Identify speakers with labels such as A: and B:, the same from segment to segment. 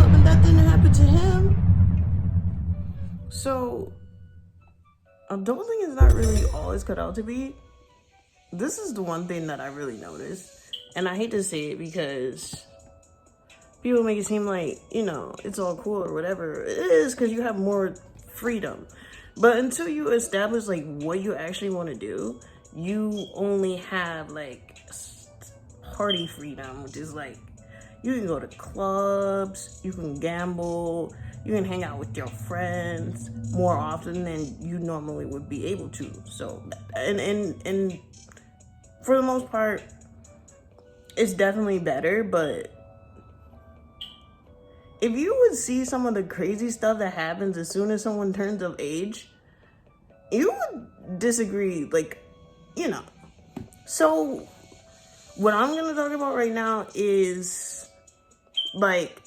A: hoping that didn't happen to him. So, adulting is not really all it's cut out to be. This is the one thing that I really noticed. And I hate to say it because people make it seem like, it's all cool or whatever. It is because you have more freedom. But until you establish, like, what you actually want to do, you only have, like, party freedom, which is, like, you can go to clubs, you can gamble, you can hang out with your friends more often than you normally would be able to. So, and for the most part, it's definitely better, but if you would see some of the crazy stuff that happens as soon as someone turns of age, you would disagree, like, So, what I'm going to talk about right now is, like,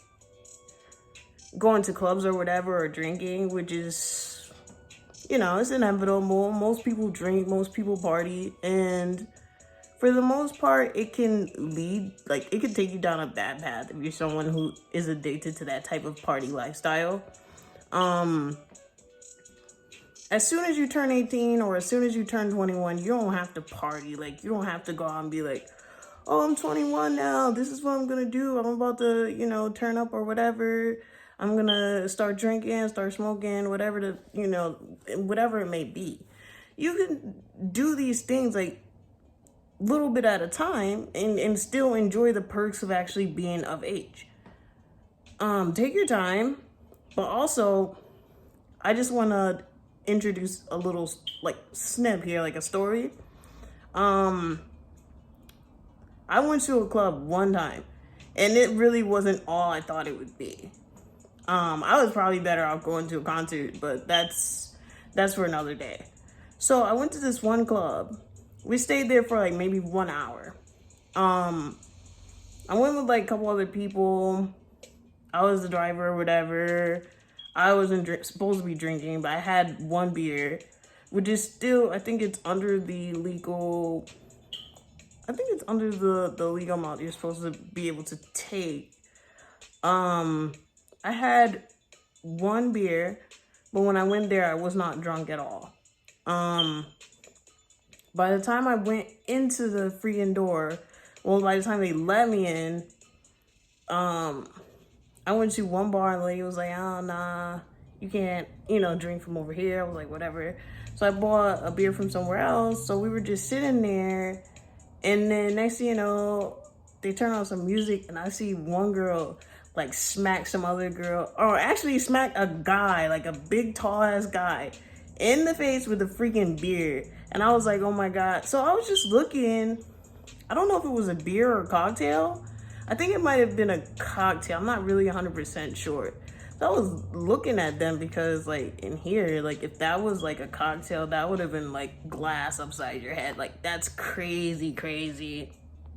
A: going to clubs or whatever, or drinking, which is, it's inevitable. Most people drink, most people party, and for the most part, it can it can take you down a bad path if you're someone who is addicted to that type of party lifestyle. As soon as you turn 18 or as soon as you turn 21, you don't have to party. Like, you don't have to go out and be like, oh, I'm 21 now. This is what I'm going to do. I'm about to, turn up or whatever. I'm going to start drinking, start smoking, whatever whatever it may be. You can do these things, like, little bit at a time and still enjoy the perks of actually being of age. Take your time, but also I just want to introduce a little, like, snip here, like a story. I went to a club one time and it really wasn't all I thought it would be. I was probably better off going to a concert, but that's for another day. So I went to this one club. We stayed there for like maybe 1 hour. I went with like a couple other people. I was the driver or whatever. I wasn't supposed to be drinking, but I had one beer, which is still, I think it's under the legal, the legal amount you're supposed to be able to take. I had one beer, but when I went there, I was not drunk at all. By the time I went into the freaking door, by the time they let me in, I went to one bar and the lady was like, oh, nah, you can't, drink from over here. I was like, whatever. So I bought a beer from somewhere else. So we were just sitting there. And then next thing you know, they turn on some music and I see one girl like smack some other girl, or actually smack a guy, like a big tall ass guy, in the face with a freaking beer. And I was like, oh my God. So I was just looking. I don't know if it was a beer or a cocktail. I think it might have been a cocktail. I'm not really 100% sure. So I was looking at them because, like, in here, like, if that was like a cocktail, that would have been like glass upside your head. Like, that's crazy, crazy.